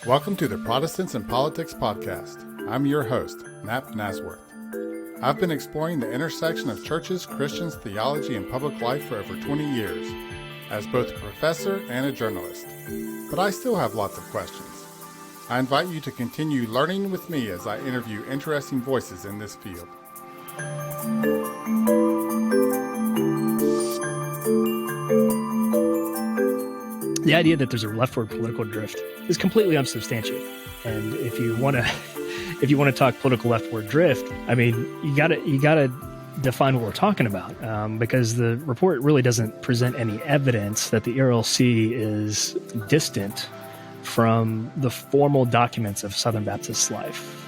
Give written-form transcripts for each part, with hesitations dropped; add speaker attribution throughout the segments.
Speaker 1: Welcome to the Protestants and Politics podcast. I'm your host, Nap Nasworth. I've been exploring the intersection of churches, Christians, theology, and public life for over 20 years, as both a professor and a journalist. But I still have lots of questions. I invite you to continue learning with me as I interview interesting voices in this field.
Speaker 2: The idea that there's a leftward political drift is completely unsubstantiated. And if you want to talk political leftward drift, I mean, you gotta define what we're talking about, because the report really doesn't present any evidence that the ERLC is distant from the formal documents of Southern Baptist life.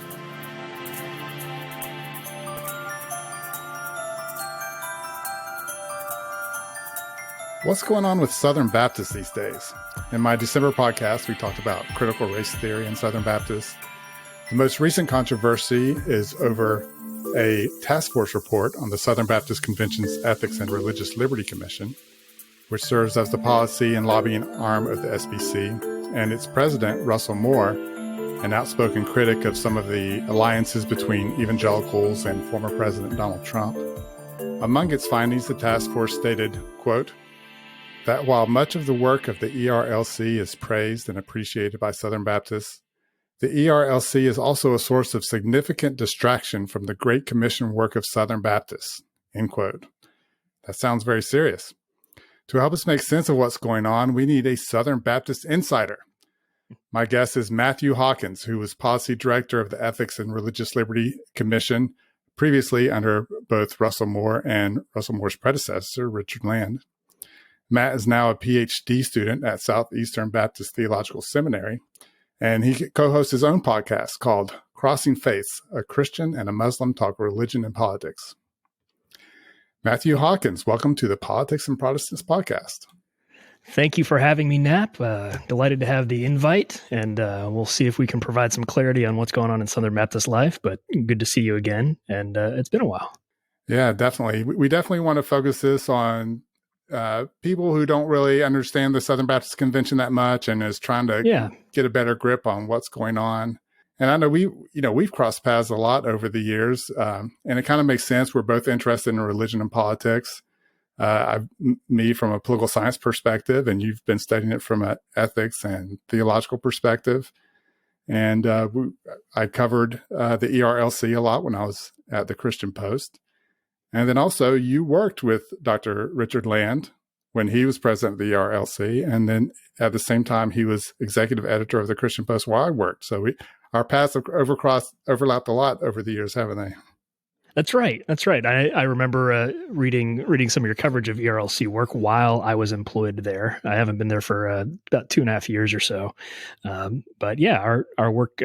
Speaker 1: What's going on with Southern Baptists these days? In my December podcast, we talked about critical race theory in Southern Baptists. The most recent controversy is over a task force report on the Southern Baptist Convention's Ethics and Religious Liberty Commission, which serves as the policy and lobbying arm of the SBC, and its president, Russell Moore, an outspoken critic of some of the alliances between evangelicals and former President Donald Trump. Among its findings, the task force stated, quote, that while much of the work of the ERLC is praised and appreciated by Southern Baptists, the ERLC is also a source of significant distraction from the Great Commission work of Southern Baptists, end quote. That sounds very serious. To help us make sense of what's going on, we need a Southern Baptist insider. My guest is Matthew Hawkins, who was policy director of the Ethics and Religious Liberty Commission, previously under both Russell Moore and Russell Moore's predecessor, Richard Land. Matt is now a Ph.D. student at Southeastern Baptist Theological Seminary, and he co-hosts his own podcast called Crossing Faiths, a Christian and a Muslim talk religion and politics. Matthew Hawkins, welcome to the Politics and Protestants podcast.
Speaker 2: Thank you for having me, Nap. Delighted to have the invite, and we'll see if we can provide some clarity on what's going on in Southern Baptist life, but good to see you again, and it's been a while.
Speaker 1: Yeah, definitely. We definitely want to focus this on people who don't really understand the Southern Baptist Convention that much and is trying to get a better grip on what's going on. And I know we've crossed paths a lot over the years, and it kind of makes sense. We're both interested in religion and politics. Me from a political science perspective, and you've been studying it from an ethics and theological perspective. And I covered the ERLC a lot when I was at the Christian Post. And then also you worked with Dr. Richard Land when he was president of the ERLC. And then at the same time, he was executive editor of the Christian Post where I worked. So our paths have overlapped a lot over the years, haven't they?
Speaker 2: That's right. I remember reading some of your coverage of ERLC work while I was employed there. I haven't been there for about 2.5 years or so. But yeah, our work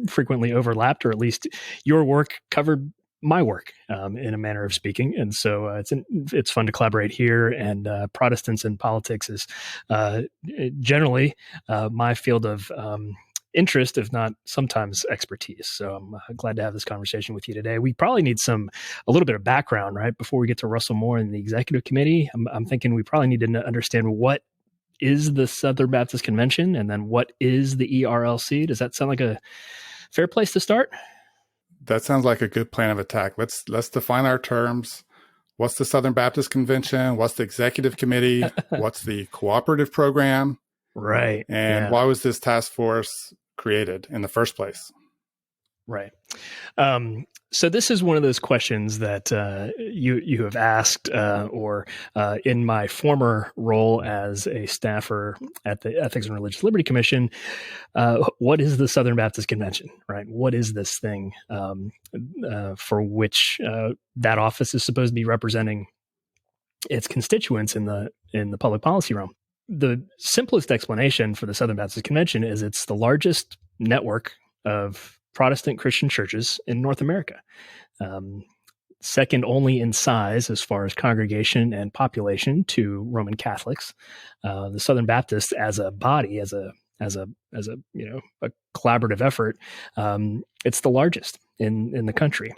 Speaker 2: frequently overlapped, or at least your work covered my work, in a manner of speaking. And so it's fun to collaborate here, and Protestants and politics is generally my field of interest, if not sometimes expertise. So I'm glad to have this conversation with you today. We probably need a little bit of background, right? Before we get to Russell Moore and the executive committee, I'm thinking we probably need to understand what is the Southern Baptist Convention, and then what is the ERLC? Does that sound like a fair place to start?
Speaker 1: That sounds like a good plan of attack. Let's define our terms. What's the Southern Baptist Convention? What's the executive committee? What's the cooperative program?
Speaker 2: Right.
Speaker 1: And why was this task force created in the first place?
Speaker 2: Right. So this is one of those questions that you have asked, or in my former role as a staffer at the Ethics and Religious Liberty Commission, what is the Southern Baptist Convention, right? What is this thing for which that office is supposed to be representing its constituents in the public policy realm? The simplest explanation for the Southern Baptist Convention is it's the largest network of Protestant Christian churches in North America. Second only in size as far as congregation and population to Roman Catholics. The Southern Baptists as a body, as a collaborative effort, it's the largest in the country.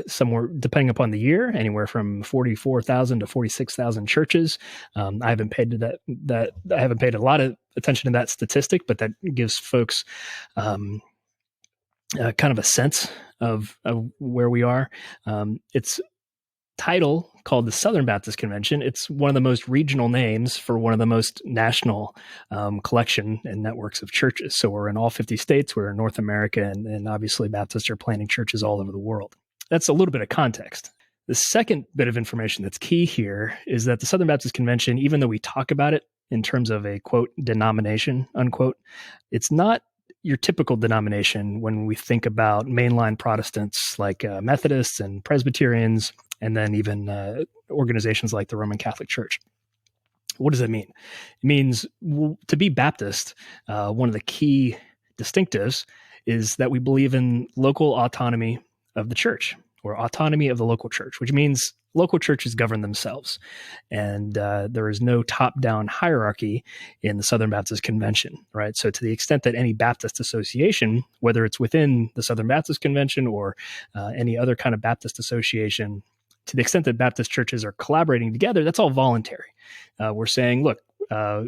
Speaker 2: somewhere, depending upon the year, anywhere from 44,000 to 46,000 churches. I haven't paid a lot of attention to that statistic, but that gives folks kind of a sense of where we are. It's title called the Southern Baptist Convention. It's one of the most regional names for one of the most national collection and networks of churches. So we're in all 50 states, we're in North America, and obviously Baptists are planting churches all over the world. That's a little bit of context. The second bit of information that's key here is that the Southern Baptist Convention, even though we talk about it in terms of a, quote, denomination, unquote, it's not your typical denomination when we think about mainline Protestants like Methodists and Presbyterians, and then even organizations like the Roman Catholic Church. What does that mean? It means to be Baptist, one of the key distinctives is that we believe in local autonomy of the church, or autonomy of the local church, which means local churches govern themselves. And there is no top-down hierarchy in the Southern Baptist Convention, right? So to the extent that any Baptist association, whether it's within the Southern Baptist Convention or any other kind of Baptist association, to the extent that Baptist churches are collaborating together, that's all voluntary. We're saying, look,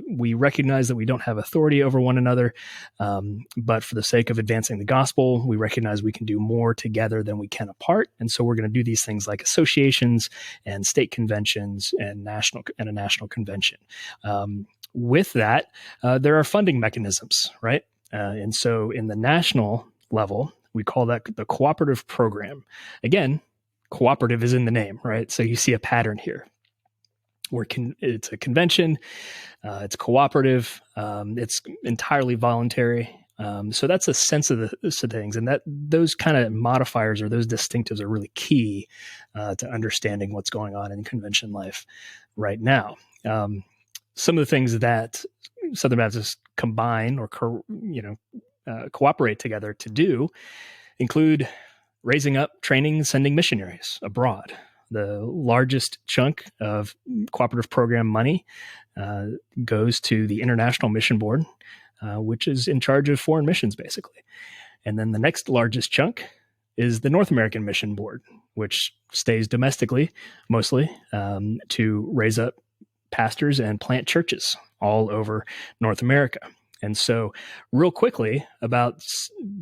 Speaker 2: we recognize that we don't have authority over one another, but for the sake of advancing the gospel, we recognize we can do more together than we can apart. And so we're going to do these things like associations and state conventions and a national convention. With that, there are funding mechanisms, right? And so in the national level, we call that the cooperative program. Again, cooperative is in the name, right? So you see a pattern here. It's a convention, it's cooperative, it's entirely voluntary. So that's a sense of the things, and that those kind of modifiers or those distinctives are really key to understanding what's going on in convention life right now. Some of the things that Southern Baptists combine or cooperate together to do include raising up, training, sending missionaries abroad. The largest chunk of cooperative program money goes to the International Mission Board, which is in charge of foreign missions, basically. And then the next largest chunk is the North American Mission Board, which stays domestically, mostly, to raise up pastors and plant churches all over North America. And so real quickly, about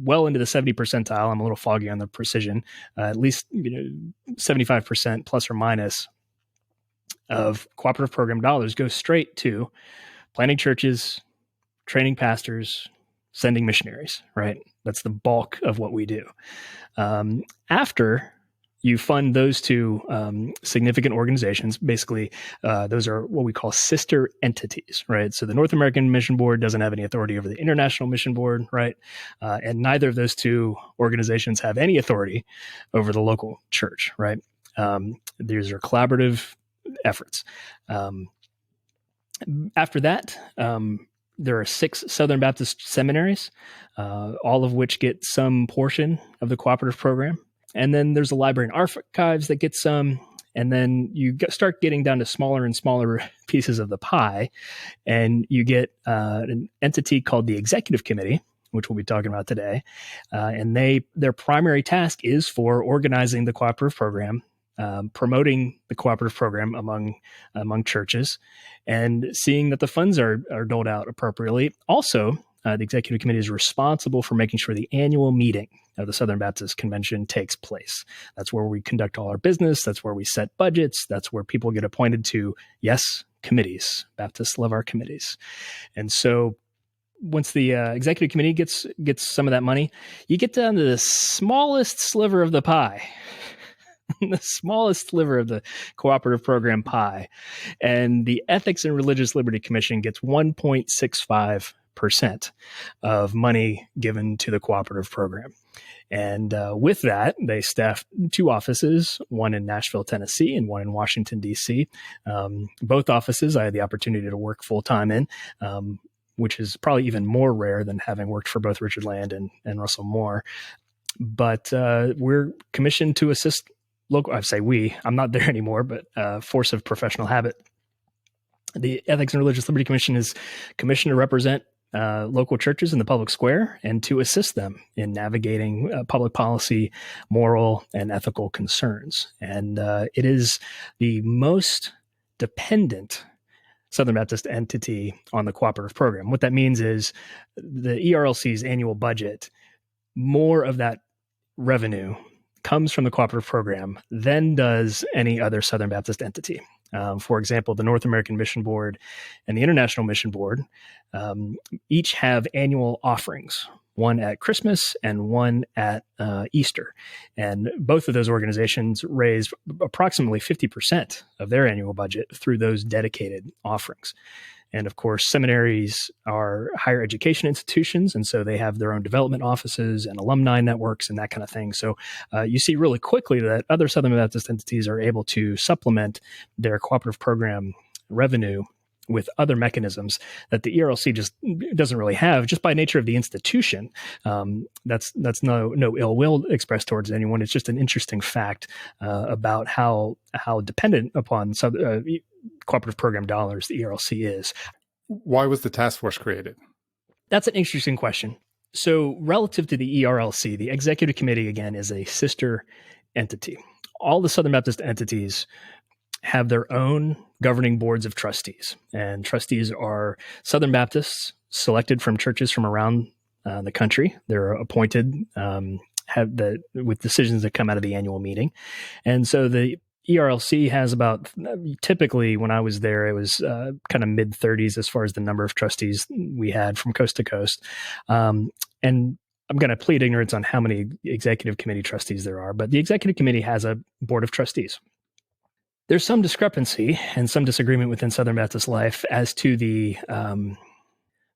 Speaker 2: well into the 70 percentile, I'm a little foggy on the precision, at least 75% plus or minus of cooperative program dollars go straight to planting churches, training pastors, sending missionaries, right? That's the bulk of what we do. After you fund those two significant organizations. Basically, those are what we call sister entities, right? So the North American Mission Board doesn't have any authority over the International Mission Board, right? And neither of those two organizations have any authority over the local church, right? These are collaborative efforts. After that, there are 6 Southern Baptist seminaries, all of which get some portion of the cooperative program. And then there's a library and archives that get some. And then you start getting down to smaller and smaller pieces of the pie. And you get an entity called the Executive Committee, which we'll be talking about today. And their primary task is for organizing the cooperative program, promoting the cooperative program among churches, and seeing that the funds are doled out appropriately. Also, the Executive Committee is responsible for making sure the annual meeting of the Southern Baptist Convention takes place. That's where we conduct all our business. That's where we set budgets. That's where people get appointed to, yes, committees. Baptists love our committees. And so once the Executive Committee gets some of that money, you get down to the smallest sliver of the pie. The smallest sliver of the cooperative program pie. And the Ethics and Religious Liberty Commission gets 1.65% of money given to the cooperative program. And with that, they staff 2 offices, one in Nashville, Tennessee, and one in Washington, D.C. Both offices I had the opportunity to work full-time in, which is probably even more rare than having worked for both Richard Land and Russell Moore. But we're commissioned to assist local, I say we, I'm not there anymore, but force of professional habit. The Ethics and Religious Liberty Commission is commissioned to represent local churches in the public square and to assist them in navigating public policy, moral, and ethical concerns. And it is the most dependent Southern Baptist entity on the cooperative program. What that means is the ERLC's annual budget, more of that revenue comes from the cooperative program than does any other Southern Baptist entity. For example, the North American Mission Board and the International Mission Board each have annual offerings, one at Christmas and one at Easter. And both of those organizations raise approximately 50% of their annual budget through those dedicated offerings. And of course, seminaries are higher education institutions, and so they have their own development offices and alumni networks and that kind of thing. So you see really quickly that other Southern Baptist entities are able to supplement their cooperative program revenue with other mechanisms that the ERLC just doesn't really have, just by nature of the institution. That's no ill will expressed towards anyone. It's just an interesting fact about how dependent upon cooperative program dollars the ERLC is.
Speaker 1: Why was the task force created?
Speaker 2: That's an interesting question. So relative to the ERLC, the executive committee, again, is a sister entity. All the Southern Baptist entities have their own governing boards of trustees, and trustees are Southern Baptists selected from churches from around the country. They're appointed with decisions that come out of the annual meeting. And so the ERLC has about, typically when I was there, it was kind of mid 30s as far as the number of trustees we had from coast to coast. And I'm going to plead ignorance on how many executive committee trustees there are, but the executive committee has a board of trustees. There's some discrepancy and some disagreement within Southern Baptist life as to the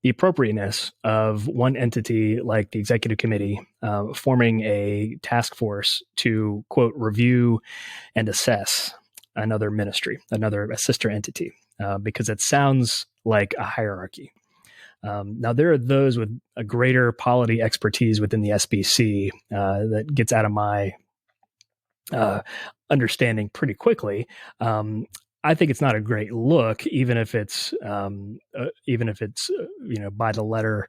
Speaker 2: appropriateness of one entity like the executive committee forming a task force to, quote, review and assess another ministry, a sister entity, because it sounds like a hierarchy. Now, there are those with a greater polity expertise within the SBC that gets out of my understanding pretty quickly. I think it's not a great look, even if it's by the letter,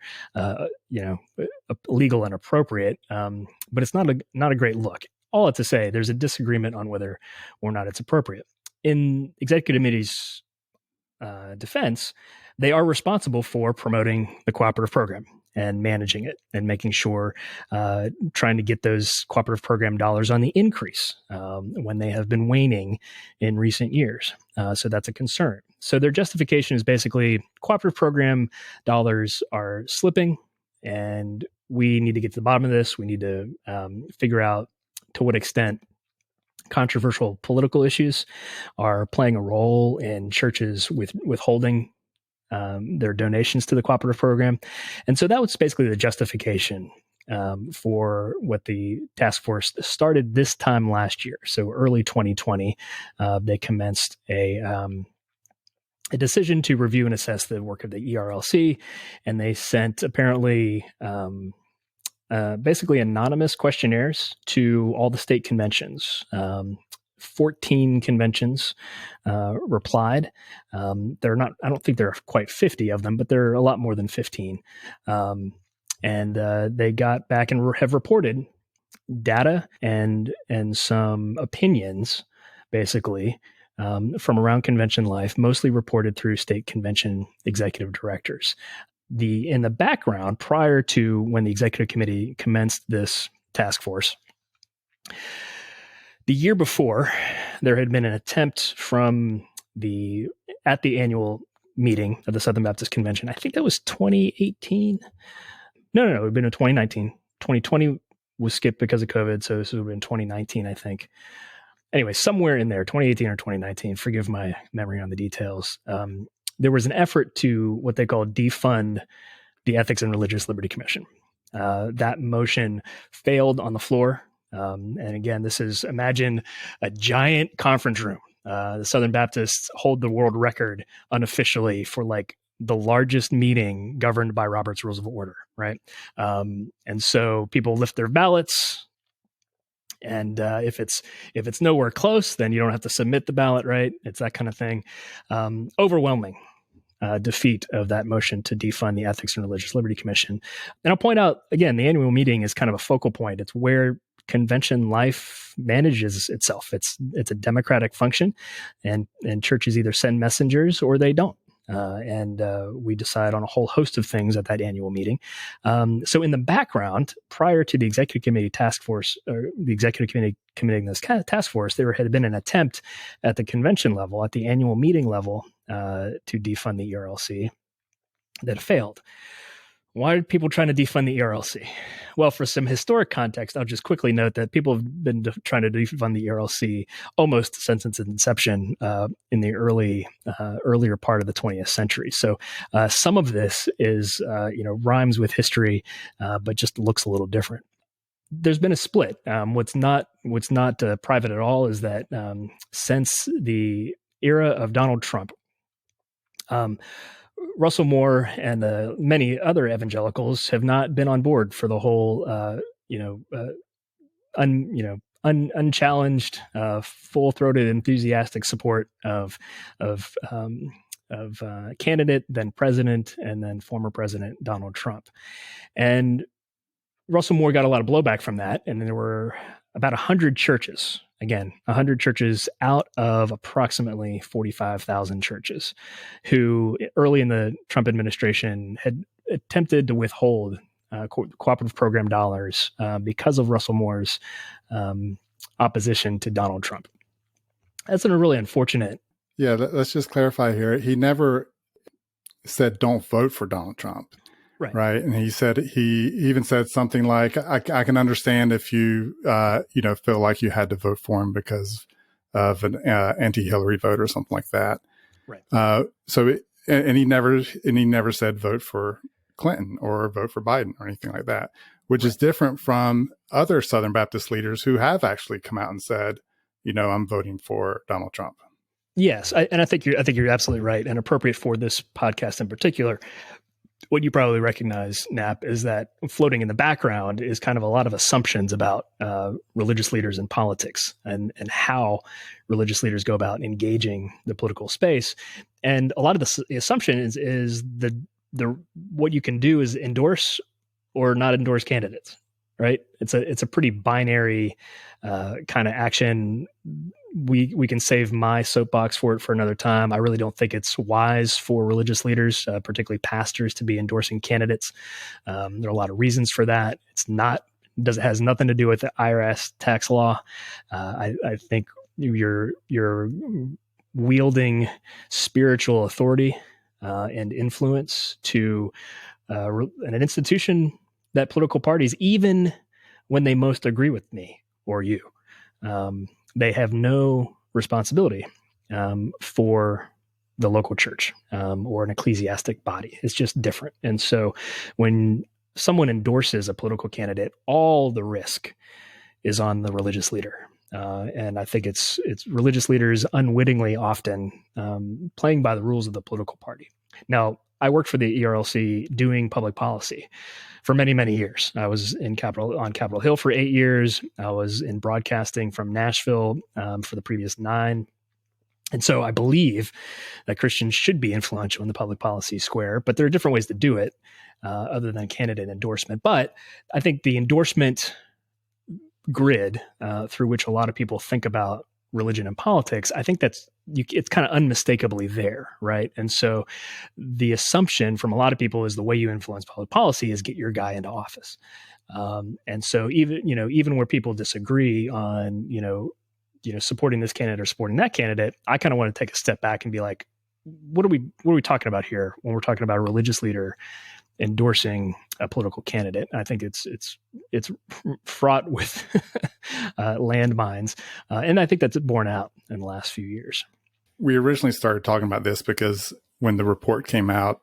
Speaker 2: legal and appropriate. But it's not a great look. All to say, there's a disagreement on whether or not it's appropriate. In executive committee's defense, they are responsible for promoting the cooperative program and managing it and making sure, trying to get those cooperative program dollars on the increase when they have been waning in recent years. So that's a concern. So their justification is basically cooperative program dollars are slipping and we need to get to the bottom of this. We need to figure out to what extent controversial political issues are playing a role in churches withholding their donations to the cooperative program. And so that was basically the justification for what the task force started this time last year. So early 2020, they commenced a decision to review and assess the work of the ERLC, and they sent apparently basically anonymous questionnaires to all the state conventions. 14 conventions replied. They're not, I don't think there are quite 50 of them, but there are a lot more than 15. And they got back and have reported data and some opinions, basically, from around convention life, mostly reported through state convention executive directors. In the background, prior to when the executive committee commenced this task force, the year before, there had been an attempt at the annual meeting of the Southern Baptist Convention. I think that was 2018. No, it would have been in 2019. 2020 was skipped because of COVID, so this would have been 2019, I think. Anyway, somewhere in there, 2018 or 2019, forgive my memory on the details, there was an effort to what they call defund the Ethics and Religious Liberty Commission. That motion failed on the floor. And again, imagine a giant conference room. The Southern Baptists hold the world record unofficially for like the largest meeting governed by Robert's Rules of Order, right? And so people lift their ballots, and if it's nowhere close, then you don't have to submit the ballot, right? It's that kind of thing. Overwhelming defeat of that motion to defund the Ethics and Religious Liberty Commission. And I'll point out, again, the annual meeting is kind of a focal point. It's where convention life manages itself. It's a democratic function, and churches either send messengers or they don't. And we decide on a whole host of things at that annual meeting. So in the background, prior to the executive committee task force, or the executive committee committing this task force, there had been an attempt at the convention level, at the annual meeting level, to defund the ERLC that failed. Why are people trying to defund the ERLC? Well, for some historic context, I'll just quickly note that people have been trying to defund the ERLC almost since its inception in the earlier part of the 20th century. So some of this is, rhymes with history, but just looks a little different. There's been a split. What's not private at all is that since the era of Donald Trump, Russell Moore and many other evangelicals have not been on board for the whole, unchallenged, full-throated, enthusiastic support of candidate, then president, and then former President Donald Trump. And Russell Moore got a lot of blowback from that, and there were about 100 churches. Again, 100 churches out of approximately 45,000 churches who early in the Trump administration had attempted to withhold cooperative program dollars because of Russell Moore's opposition to Donald Trump. That's a really unfortunate.
Speaker 1: Yeah, let's just clarify here. He never said don't vote for Donald Trump. Right. And he even said something like, I can understand if you, feel like you had to vote for him because of an anti-Hillary vote or something like that.
Speaker 2: Right.
Speaker 1: And he never said vote for Clinton or vote for Biden or anything like that, which is different from other Southern Baptist leaders who have actually come out and said, I'm voting for Donald Trump.
Speaker 2: Yes. I think you're absolutely right, and appropriate for this podcast in particular. What you probably recognize, Knapp, is that floating in the background is kind of a lot of assumptions about religious leaders in politics and how religious leaders go about engaging the political space. And a lot of the assumption is the what you can do is endorse or not endorse candidates, right? It's a pretty binary kind of action. We can save my soapbox for it for another time. I really don't think it's wise for religious leaders, particularly pastors, to be endorsing candidates. There are a lot of reasons for that. It has nothing to do with the IRS tax law. I think you're wielding spiritual authority and influence to an institution that political parties, even when they most agree with me or you, they have no responsibility for the local church or an ecclesiastic body. It's just different. And so when someone endorses a political candidate, all the risk is on the religious leader. And I think it's religious leaders unwittingly often playing by the rules of the political party. Now, I worked for the ERLC doing public policy for many, many years. I was on Capitol Hill for 8 years. I was in broadcasting from Nashville for the previous 9. And so I believe that Christians should be influential in the public policy square, but there are different ways to do it other than candidate endorsement. But I think the endorsement grid through which a lot of people think about religion and politics, I think it's kind of unmistakably there, right? And so the assumption from a lot of people is the way you influence public policy is get your guy into office. And so even where people disagree on, supporting this candidate or supporting that candidate, I kind of want to take a step back and be like, what are we talking about here when we're talking about a religious leader endorsing a political candidate? I think it's fraught with landmines, and I think that's borne out in the last few years.
Speaker 1: We originally started talking about this because when the report came out,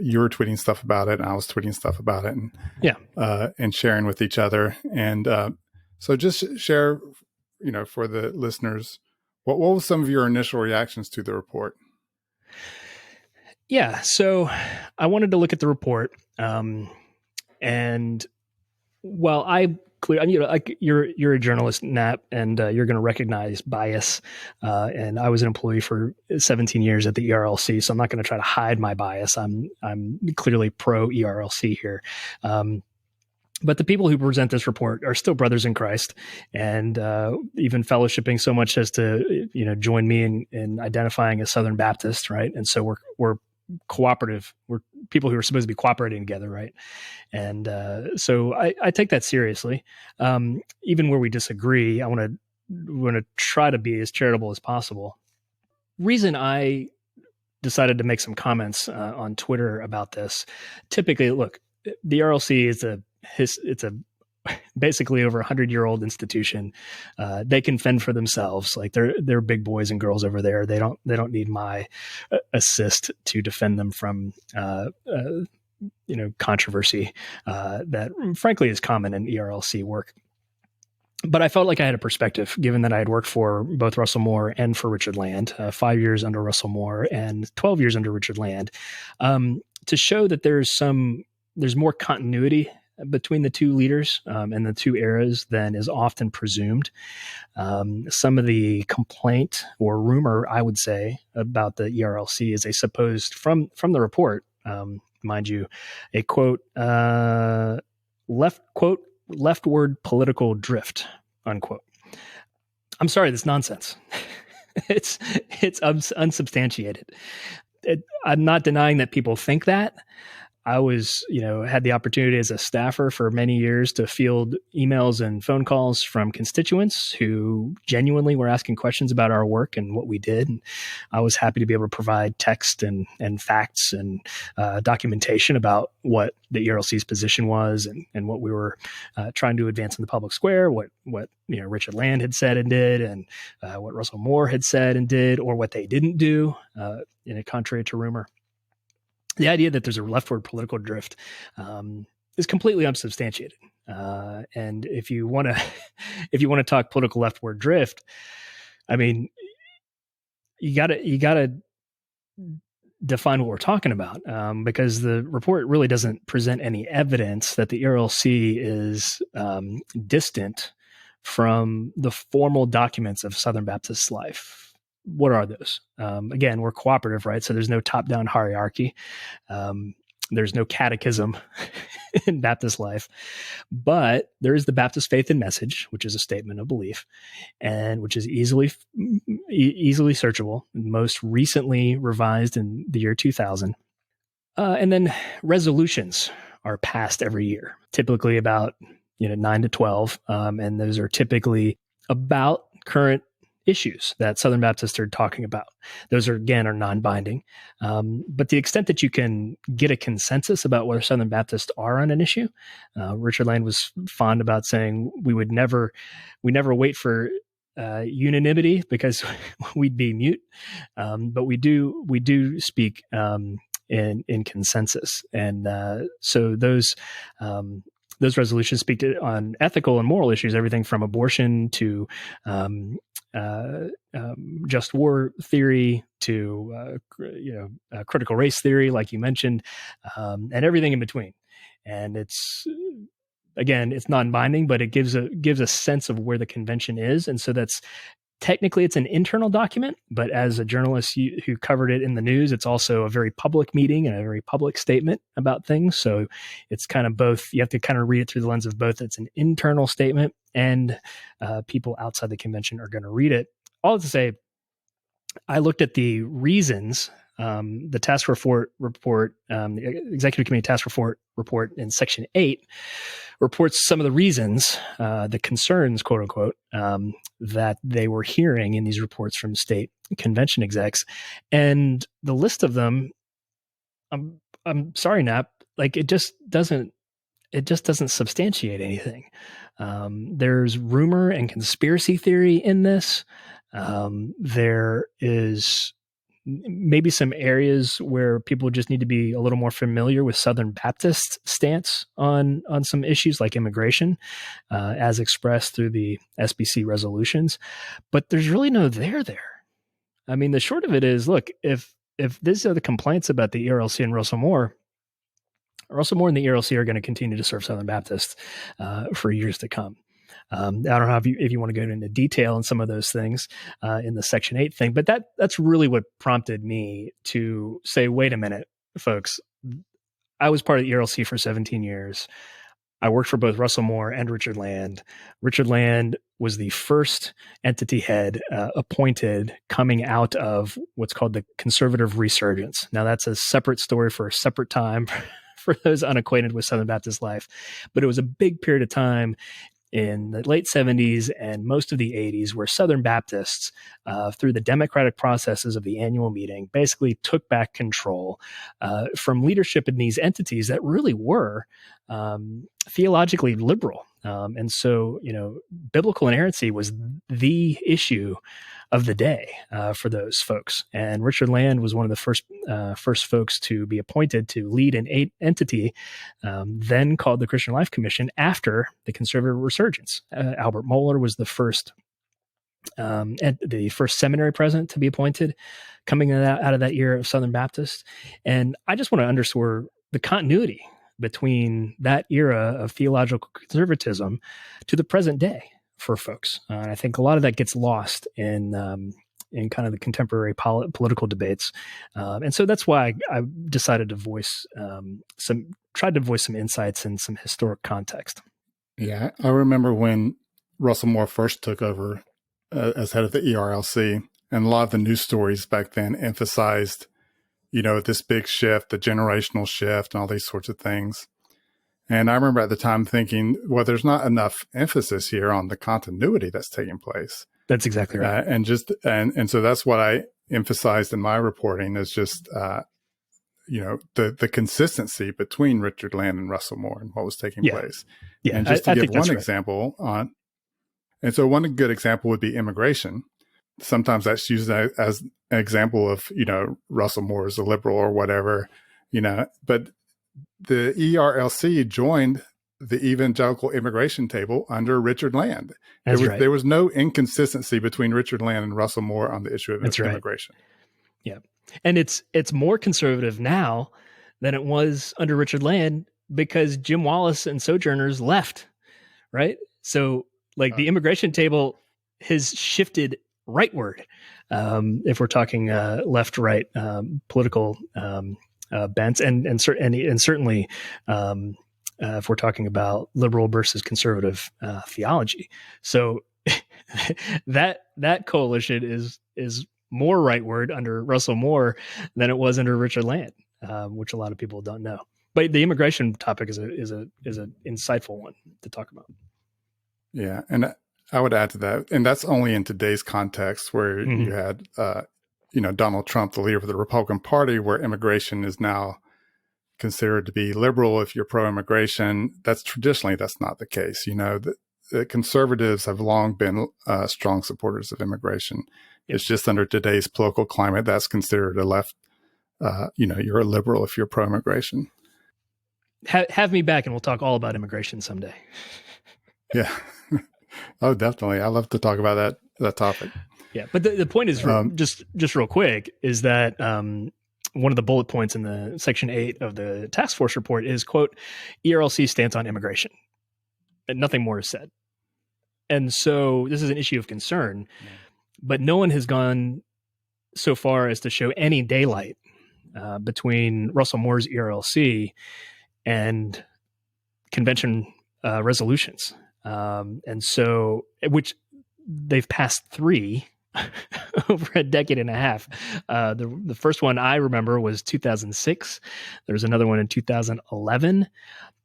Speaker 1: you were tweeting stuff about it, and I was tweeting stuff about it, and sharing with each other. And so, just share, for the listeners, what was some of your initial reactions to the report?
Speaker 2: Yeah, so I wanted to look at the report, and while I clear. You know, like you're a journalist, Nat, and you're going to recognize bias. And I was an employee for 17 years at the ERLC, so I'm not going to try to hide my bias. I'm clearly pro ERLC here. But the people who present this report are still brothers in Christ, and even fellowshipping so much as to join me in identifying as Southern Baptist, right? And so we're cooperative. We're people who are supposed to be cooperating together, right? And so I take that seriously. Even where we disagree, I want to try to be as charitable as possible. Reason I decided to make some comments on Twitter about this. Typically, look, the RLC is it's a basically over 100-year-old institution. They can fend for themselves. Like they're big boys and girls over there. They don't need my assist to defend them from controversy that frankly is common in ERLC work. But I felt like I had a perspective, given that I had worked for both Russell Moore and for Richard Land, 5 years under Russell Moore and 12 years under Richard Land, to show that there's more continuity between the two leaders and the two eras than is often presumed. Some of the complaint or rumor, I would say, about the ERLC is a supposed, from the report, mind you, a quote, leftward political drift, unquote. I'm sorry, that's nonsense. It's unsubstantiated. I'm not denying that people think that. I was, had the opportunity as a staffer for many years to field emails and phone calls from constituents who genuinely were asking questions about our work and what we did. And I was happy to be able to provide text and facts and documentation about what the ERLC's position was and what we were trying to advance in the public square, what Richard Land had said and did, and what Russell Moore had said and did, or what they didn't do, contrary to rumor. The idea that there's a leftward political drift is completely unsubstantiated. And if you want to talk political leftward drift, I mean, you gotta define what we're talking about, because the report really doesn't present any evidence that the ERLC is distant from the formal documents of Southern Baptist life. What are those? Again, we're cooperative, right? So there's no top-down hierarchy. There's no catechism in Baptist life, but there is the Baptist Faith and Message, which is a statement of belief, and which is easily searchable. Most recently revised in the year 2000, and then resolutions are passed every year, typically about 9 to 12, and those are typically about current issues that Southern Baptists are talking about. Those are non-binding. But the extent that you can get a consensus about where Southern Baptists are on an issue, Richard Land was fond about saying we never wait for unanimity because we'd be mute. But we do speak in consensus. And so those resolutions speak on ethical and moral issues, everything from abortion to just war theory to critical race theory, like you mentioned, and everything in between. And it's non-binding, but it gives a sense of where the convention is, and so that's. Technically, it's an internal document, but as a journalist who covered it in the news, it's also a very public meeting and a very public statement about things. So it's kind of both. You have to kind of read it through the lens of both. It's an internal statement, and people outside the convention are going to read it. All to say, I looked at the reasons. The task report, the Executive Committee task report in Section 8 reports some of the reasons, the concerns, quote unquote, that they were hearing in these reports from state convention execs, and the list of them. I'm sorry, Nap. Like it just doesn't substantiate anything. There's rumor and conspiracy theory in this. There is maybe some areas where people just need to be a little more familiar with Southern Baptist stance on some issues like immigration, as expressed through the SBC resolutions. But there's really no there. I mean, the short of it is, look, if these are the complaints about the ERLC and Russell Moore, Russell Moore and the ERLC are going to continue to serve Southern Baptists for years to come. I don't know if you want to go into detail on some of those things in the Section 8 thing, but that's really what prompted me to say, wait a minute, folks, I was part of the ERLC for 17 years. I worked for both Russell Moore and Richard Land. Richard Land was the first entity head appointed coming out of what's called the conservative resurgence. Now, that's a separate story for a separate time for those unacquainted with Southern Baptist life, but it was a big period of time in the late 70s and most of the 80s where Southern Baptists, through the democratic processes of the annual meeting, basically took back control from leadership in these entities that really were theologically liberal. And so, biblical inerrancy was the issue of the day for those folks. And Richard Land was one of the first folks to be appointed to lead an entity then called the Christian Life Commission after the conservative resurgence. Albert Mohler was the first seminary president to be appointed coming out of that era of Southern Baptist. And I just want to underscore the continuity between that era of theological conservatism to the present day for folks. And I think a lot of that gets lost in kind of the contemporary political debates. And so that's why I decided to tried to voice some insights and some historic context.
Speaker 1: Yeah, I remember when Russell Moore first took over as head of the ERLC, and a lot of the news stories back then emphasized this big shift, the generational shift and all these sorts of things. And I remember at the time thinking, well, there's not enough emphasis here on the continuity that's taking place.
Speaker 2: That's exactly right.
Speaker 1: And so that's what I emphasized in my reporting is just, the consistency between Richard Land and Russell Moore and what was taking place. Yeah. And just to give one example and so one good example would be immigration. Sometimes that's used as an example of, Russell Moore is a liberal or whatever, but the ERLC joined the evangelical immigration table under Richard Land. There was no inconsistency between Richard Land and Russell Moore on the issue of immigration.
Speaker 2: Yeah. And it's more conservative now than it was under Richard Land because Jim Wallace and Sojourners left, right? So the immigration table has shifted rightward, if we're talking left-right political bents, and certainly if we're talking about liberal versus conservative theology. So that coalition is more rightward under Russell Moore than it was under Richard Land, which a lot of people don't know. But the immigration topic is an insightful one to talk about.
Speaker 1: Yeah, and I would add to that, and that's only in today's context where you had, Donald Trump, the leader of the Republican Party, where immigration is now considered to be liberal. If you're pro-immigration, that's not the case. The conservatives have long been strong supporters of immigration. Yep. It's just under today's political climate, that's considered a left. You're a liberal if you're pro-immigration.
Speaker 2: Have me back, and we'll talk all about immigration someday.
Speaker 1: Yeah. Oh, definitely. I love to talk about that topic.
Speaker 2: Yeah. But the point is just real quick is that one of the bullet points in the Section 8 of the task force report is, quote, ERLC stance on immigration. And nothing more is said. And so this is an issue of concern, but no one has gone so far as to show any daylight between Russell Moore's ERLC and convention resolutions. And so, which they've passed 3 over a decade and a half. The first one I remember was 2006. There was another one in 2011.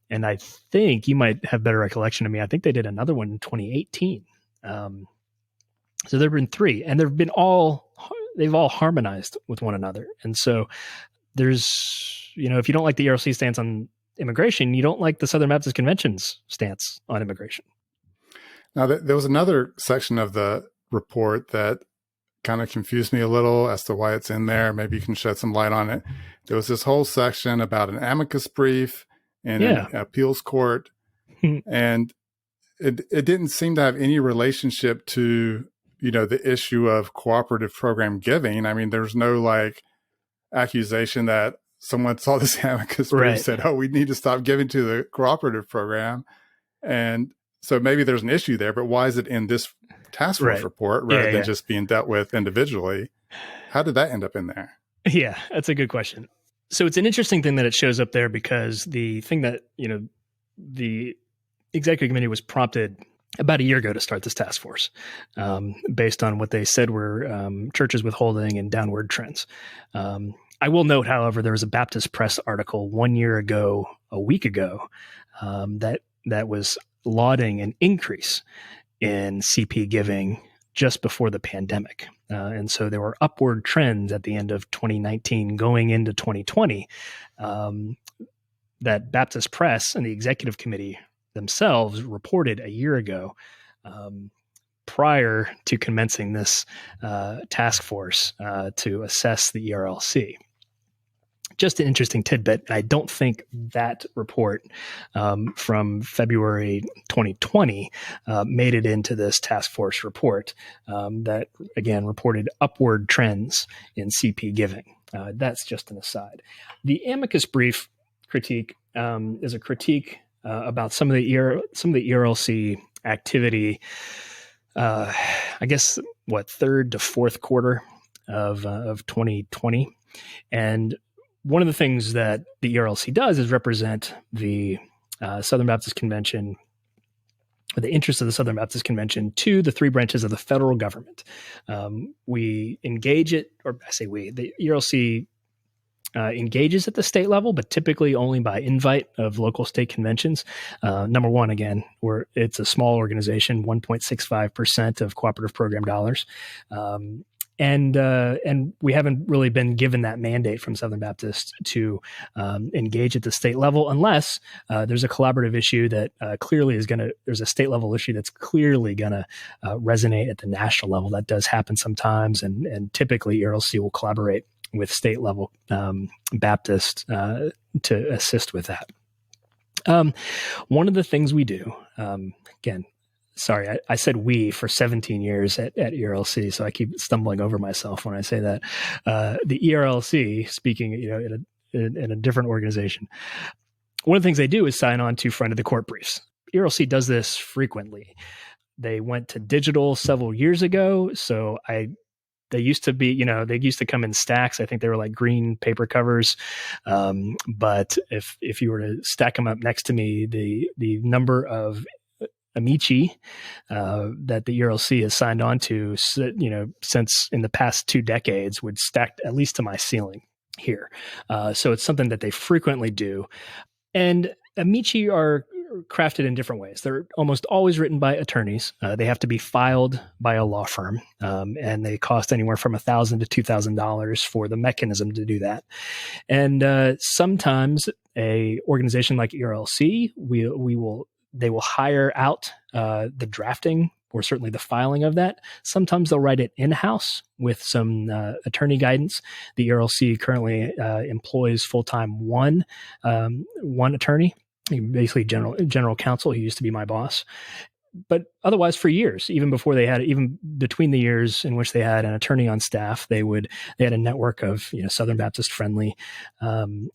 Speaker 2: And I think you might have better recollection of me. I think they did another one in 2018. So there have been 3, and they've all harmonized with one another. And so there's, if you don't like the ERLC stance on immigration, you don't like the Southern Baptist Convention's stance on immigration.
Speaker 1: Now, there was another section of the report that kind of confused me a little as to why it's in there. Maybe you can shed some light on it. There was this whole section about an amicus brief in an appeals court, and it didn't seem to have any relationship to, the issue of cooperative program giving. I mean, there's no accusation that someone saw this amicus brief
Speaker 2: Right.
Speaker 1: and said, oh, we need to stop giving to the cooperative program. And so maybe there's an issue there, but why is it in this task force report rather than just being dealt with individually? How did that end up in there?
Speaker 2: Yeah, that's a good question. So it's an interesting thing that it shows up there because the thing that, the executive committee was prompted about a year ago to start this task force based on what they said were churches withholding and downward trends. I will note, however, there was a Baptist Press article 1 year ago, a week ago, that was lauding an increase in CP giving just before the pandemic. And so there were upward trends at the end of 2019 going into 2020 that Baptist Press and the executive committee themselves reported a year ago prior to commencing this task force to assess the ERLC. Just an interesting tidbit. I don't think that report from February 2020 made it into this task force report that, again, reported upward trends in CP giving. That's just an aside. The amicus brief critique is a critique about some of the ERLC activity. I guess third to fourth quarter of 2020, and one of the things that the ERLC does is represent the Southern Baptist Convention, or the interests of the Southern Baptist Convention, to the three branches of the federal government. We engage it, or I say we, the ERLC engages at the state level, but typically only by invite of local state conventions. Number one, again, it's a small organization, 1.65% of cooperative program dollars. And we haven't really been given that mandate from Southern Baptist to engage at the state level unless there's a collaborative issue that clearly there's a state level issue that's clearly going to resonate at the national level. That does happen sometimes, and typically ERLC will collaborate with state level Baptist to assist with that. One of the things we do, again, sorry, I said we for 17 years at ERLC, so I keep stumbling over myself when I say that. The ERLC, speaking in a different organization, one of the things they do is sign on to front of the court briefs. ERLC does this frequently. They went to digital several years ago, so they used to be, they used to come in stacks. I think they were like green paper covers. But if you were to stack them up next to me, the number of amici that the ERLC has signed on to, since in the past 2 decades would stack at least to my ceiling here. So it's something that they frequently do. And amici are crafted in different ways. They're almost always written by attorneys. They have to be filed by a law firm, and they cost anywhere from $1,000 to $2,000 for the mechanism to do that. And sometimes a organization like ERLC, they will hire out the drafting or certainly the filing of that. Sometimes they'll write it in-house with some attorney guidance. The ERLC currently employs full-time one attorney, basically general counsel. He used to be my boss. But otherwise, for years, even between the years in which they had an attorney on staff, they had a network of Southern Baptist friendly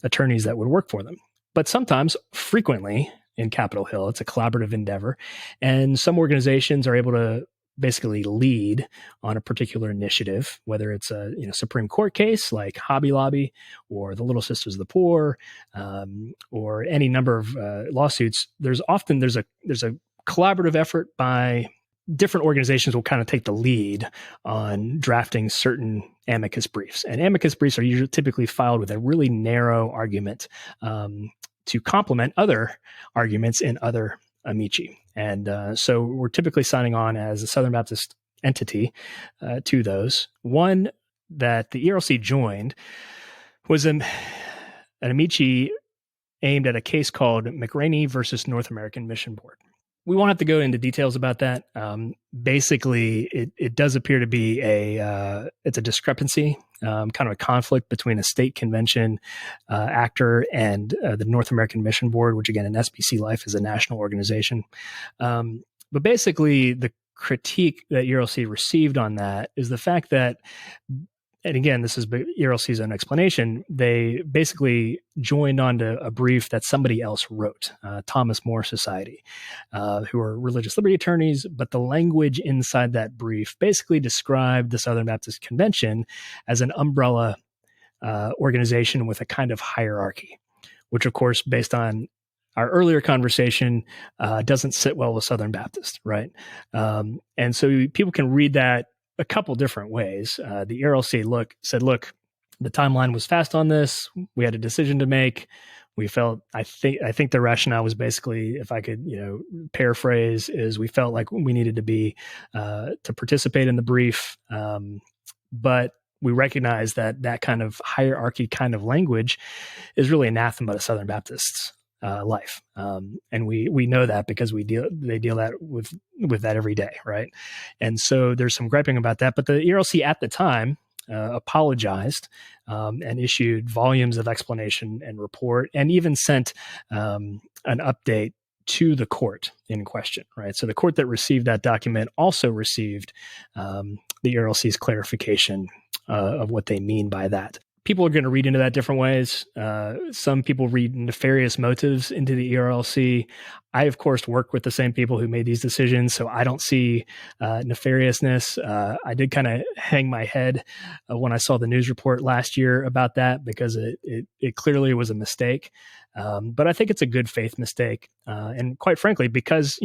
Speaker 2: attorneys that would work for them. But sometimes, frequently, in Capitol Hill, it's a collaborative endeavor, and some organizations are able to basically lead on a particular initiative, whether it's a Supreme Court case like Hobby Lobby or the Little Sisters of the Poor, or any number of lawsuits. There's a collaborative effort by different organizations will kind of take the lead on drafting certain amicus briefs, and amicus briefs are usually typically filed with a really narrow argument to complement other arguments in other amici. And so we're typically signing on as a Southern Baptist entity to those. One that the ERLC joined was an amici aimed at a case called McRaney versus North American Mission Board. We won't have to go into details about that. Basically, it does appear to be it's a discrepancy, kind of a conflict between a state convention actor and the North American Mission Board, which again, in SBC Life is a national organization. But basically, the critique that ERLC received on that is the fact that again, this is ERLC's own explanation. They basically joined onto a brief that somebody else wrote, Thomas More Society, who are religious liberty attorneys. But the language inside that brief basically described the Southern Baptist Convention as an umbrella organization with a kind of hierarchy, which, of course, based on our earlier conversation, doesn't sit well with Southern Baptist, right? And so people can read that a couple different ways. The ERLC said, look, the timeline was fast on this. We had a decision to make. We felt, I think the rationale was basically, if I could, paraphrase, is we felt like we needed to be to participate in the brief, but we recognize that kind of hierarchy kind of language is really anathema to Southern Baptists' life, and we know that because they deal that with that every day, right? And so there's some griping about that, but the ERLC at the time apologized and issued volumes of explanation and report, and even sent an update to the court in question, right? So the court that received that document also received the ERLC's clarification of what they mean by that. People are going to read into that different ways. Some people read nefarious motives into the ERLC. I, of course, work with the same people who made these decisions, so I don't see nefariousness. I did kind of hang my head when I saw the news report last year about that, because it clearly was a mistake. But I think it's a good faith mistake. And quite frankly, because,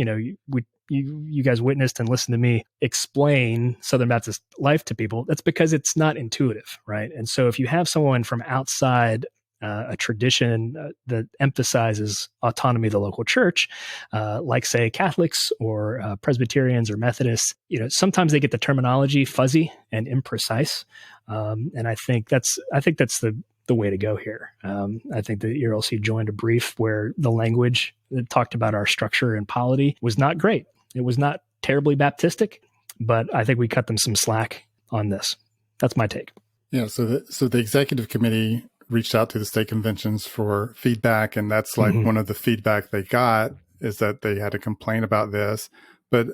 Speaker 2: you guys witnessed and listened to me explain Southern Baptist life to people, that's because it's not intuitive, right? And so if you have someone from outside a tradition that emphasizes autonomy of the local church, like say Catholics or Presbyterians or Methodists, sometimes they get the terminology fuzzy and imprecise. And I think that's the way to go here. I think the ERLC joined a brief where the language that talked about our structure and polity was not great. It was not terribly Baptistic, but I think we cut them some slack on this. That's my take.
Speaker 1: Yeah. So the executive committee reached out to the state conventions for feedback, and that's like one of the feedback they got is that they had to complain about this. But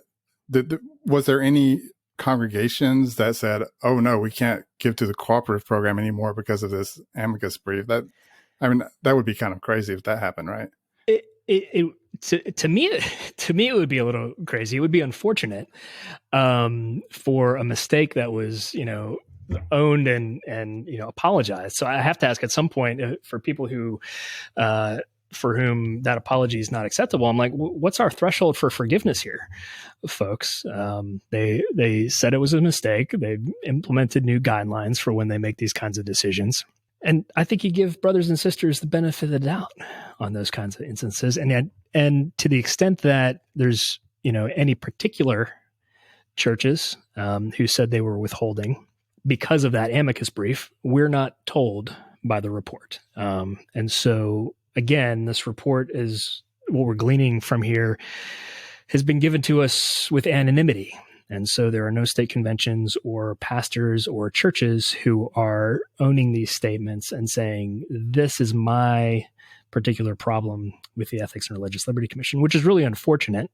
Speaker 1: was there any congregations that said, "Oh no, we can't give to the cooperative program anymore because of this amicus brief"? That would be kind of crazy if that happened, right?
Speaker 2: To me, it would be a little crazy. It would be unfortunate for a mistake that was, owned and apologized. So I have to ask at some point for people who, for whom that apology is not acceptable. I'm like, what's our threshold for forgiveness here, folks? They said it was a mistake. They implemented new guidelines for when they make these kinds of decisions. And I think you give brothers and sisters the benefit of the doubt on those kinds of instances. And to the extent that there's, any particular churches who said they were withholding because of that amicus brief, we're not told by the report. And so, again, this report is what we're gleaning from here has been given to us with anonymity. And so there are no state conventions or pastors or churches who are owning these statements and saying, this is my particular problem with the Ethics and Religious Liberty Commission, which is really unfortunate,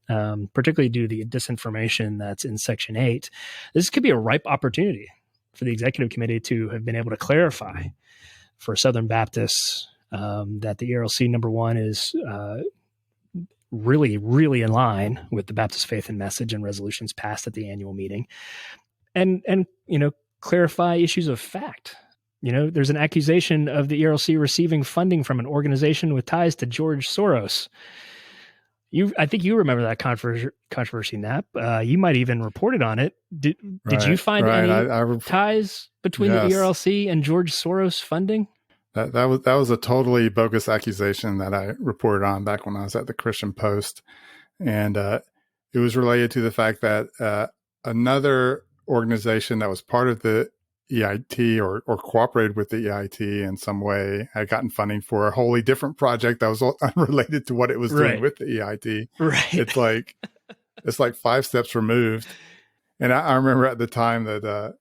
Speaker 2: particularly due to the disinformation that's in Section 8. This could be a ripe opportunity for the executive committee to have been able to clarify for Southern Baptists that the ERLC, number one, is really, really in line with the Baptist faith and message and resolutions passed at the annual meeting, and clarify issues of fact. There's an accusation of the ERLC receiving funding from an organization with ties to George Soros. I think you remember that controversy, Knapp. You might even reported on it. Did you find any ties between the ERLC and George Soros funding?
Speaker 1: That was a totally bogus accusation that I reported on back when I was at the Christian Post. And it was related to the fact that another organization that was part of the EIT or cooperated with the EIT in some way had gotten funding for a wholly different project that was unrelated to what it was doing with the EIT. Right. It's like 5 steps removed. And I remember at the time that,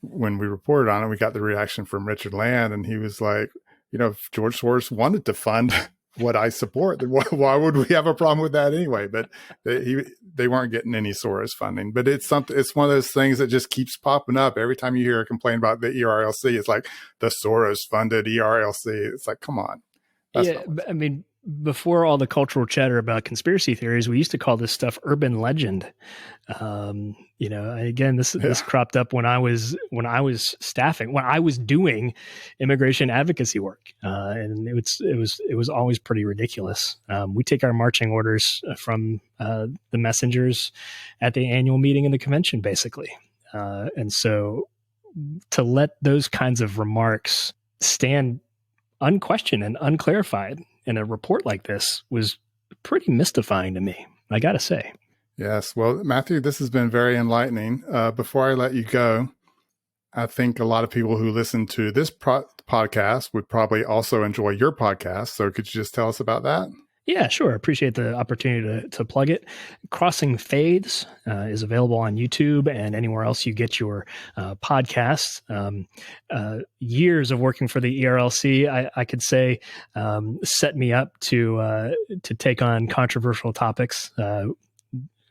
Speaker 1: when we reported on it, we got the reaction from Richard Land, and he was like, if George Soros wanted to fund what I support. Why would we have a problem with that anyway? But they weren't getting any Soros funding. But it's one of those things that just keeps popping up every time you hear a complaint about the ERLC. It's like the Soros funded ERLC. It's like, come on.
Speaker 2: I mean, before all the cultural chatter about conspiracy theories, we used to call this stuff urban legend. Again, this cropped up when I was staffing, when I was doing immigration advocacy work, and it was always pretty ridiculous. We take our marching orders from the messengers at the annual meeting of the convention, basically, and so to let those kinds of remarks stand unquestioned and unclarified in a report like this was pretty mystifying to me, I got to say.
Speaker 1: Yes. Well, Matthew, this has been very enlightening. Before I let you go, I think a lot of people who listen to this podcast would probably also enjoy your podcast. So could you just tell us about that?
Speaker 2: Yeah, sure. I appreciate the opportunity to plug it. Crossing Fades is available on YouTube and anywhere else you get your podcasts. Years of working for the ERLC, I could say, set me up to take on controversial topics.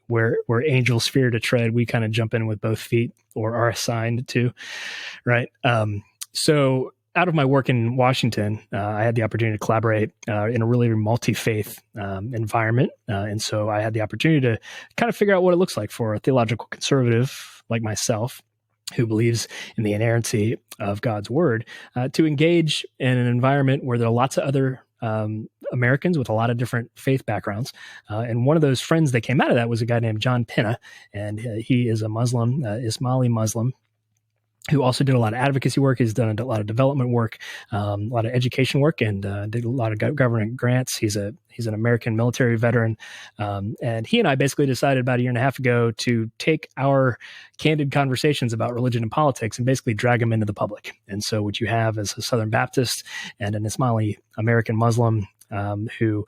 Speaker 2: Where angels fear to tread, we kind of jump in with both feet, or are assigned to, right? So out of my work in Washington, I had the opportunity to collaborate in a really multi-faith environment. And so I had the opportunity to kind of figure out what it looks like for a theological conservative like myself, who believes in the inerrancy of God's word, to engage in an environment where there are lots of other Americans with a lot of different faith backgrounds. And one of those friends that came out of that was a guy named John Pinna, and he is a Muslim, Ismaili Muslim, who also did a lot of advocacy work. He's done a lot of development work, a lot of education work, and did a lot of government grants. He's an American military veteran. And he and I basically decided about a year and a half ago to take our candid conversations about religion and politics and basically drag them into the public. And so what you have is a Southern Baptist and an Ismaili American Muslim who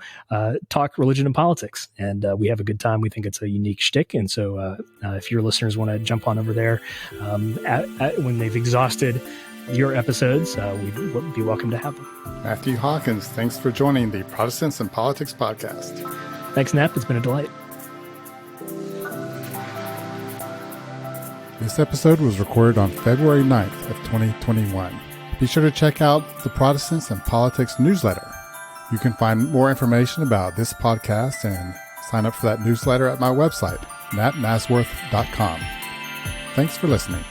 Speaker 2: talk religion and politics, and we have a good time. We think it's a unique shtick, and so if your listeners want to jump on over there when they've exhausted your episodes, we'd be welcome to have them.
Speaker 1: Matthew Hawkins, thanks for joining the Protestants and Politics podcast.
Speaker 2: Thanks, Nap. It's been a delight.
Speaker 1: This episode was recorded on February 9th of 2021. Be sure to check out the Protestants and Politics newsletter. You can find more information about this podcast and sign up for that newsletter at my website, natmasworth.com. Thanks for listening.